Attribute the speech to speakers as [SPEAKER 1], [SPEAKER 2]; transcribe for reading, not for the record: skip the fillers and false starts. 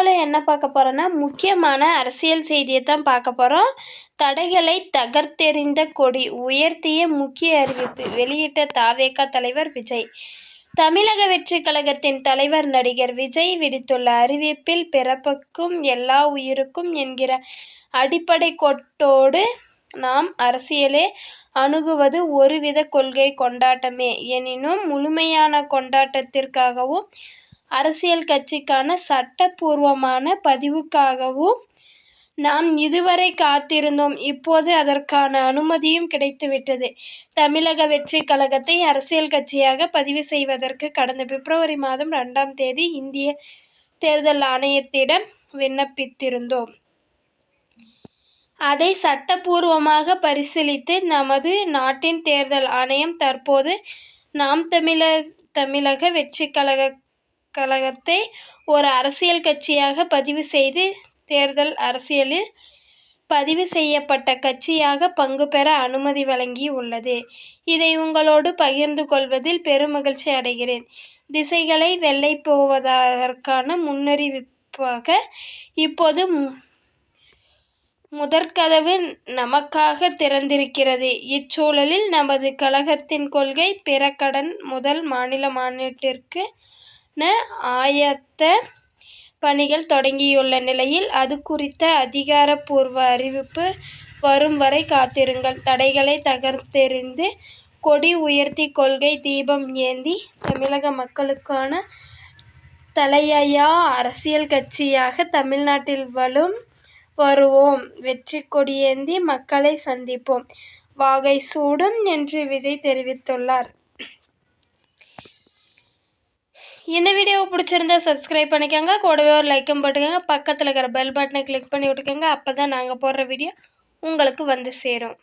[SPEAKER 1] வீடியோவில் என்ன பார்க்க போகிறோன்னா முக்கியமான அரசியல் செய்தியை தான் பார்க்க போகிறோம். தடைகளை தகர்த்தெறிந்த கொடி உயர்த்திய முக்கிய அறிவிப்பு வெளியிட்ட தவேக தலைவர் விஜய். தமிழக வெற்றிக் கழகத்தின் தலைவர் நடிகர் விஜய் விடுத்துள்ள அறிவிப்பில் பிறப்புக்கும் எல்லா உயிருக்கும் என்கிற அடிப்படை கோட்டோடு நாம் அரசியலை அணுகுவது ஒருவித கொள்கை கொண்டாட்டமே. எனினும் முழுமையான கொண்டாட்டத்திற்காகவும் அரசியல் கட்சிக்கான சட்டபூர்வமான பதிவுக்காகவும் நாம் இதுவரை காத்திருந்தோம். இப்போது அதற்கான அனுமதியும் கிடைத்துவிட்டது. தமிழக வெற்றிக் கழகத்தை அரசியல் கட்சியாக பதிவு செய்வதற்கு கடந்த பிப்ரவரி மாதம் 2ஆம் தேதி இந்திய தேர்தல் ஆணையத்திடம் விண்ணப்பித்திருந்தோம். அதை சட்டபூர்வமாக பரிசீலித்து நமது நாட்டின் தேர்தல் ஆணையம் தற்போது நாம் தமிழக வெற்றிக் கழகத்தை ஒரு அரசியல் கட்சியாக பதிவு செய்து தேர்தல் அரசியலில் பதிவு செய்யப்பட்ட கட்சியாக பங்கு பெற அனுமதி வழங்கியுள்ளது. இதை உங்களோடு பகிர்ந்து கொள்வதில் பெருமகிழ்ச்சி அடைகிறேன். திசைகளை வெல்ல போவதற்கான முன்னறிவிப்பாக இப்போது முதற்கதவு நமக்காக திறந்திருக்கிறது. இச்சூழலில் நமது கழகத்தின் கொள்கை பிரகடன் முதல் மாநில மாநாட்டிற்கான ஆயத்த பணிகள் தொடங்கியுள்ள நிலையில் அது குறித்த அதிகாரப்பூர்வ அறிவிப்பு வரும் வரை காத்திருங்கள். தடைகளை தகர்த்தெறிந்து கொடி உயர்த்தி கொள்கை தீபம் ஏந்தி தமிழக மக்களுக்கான தலையா அரசியல் கட்சியாக தமிழ்நாட்டில் வலம் வருவோம். வெற்றி கொடியேந்தி மக்களை சந்திப்போம், வாகை சூடும் என்று விஜய் தெரிவித்துள்ளார். இந்த வீடியோவை பிடிச்சிருந்தா சப்ஸ்கிரைப் பண்ணிக்கோங்க, கூடவே ஒரு லைக்கும் போட்டுக்கோங்க, பக்கத்தில் இருக்கிற பெல் பட்டனை கிளிக் பண்ணி விட்டுக்கோங்க. அப்போ தான் நாங்கள் போடுற வீடியோ உங்களுக்கு வந்து சேரும்.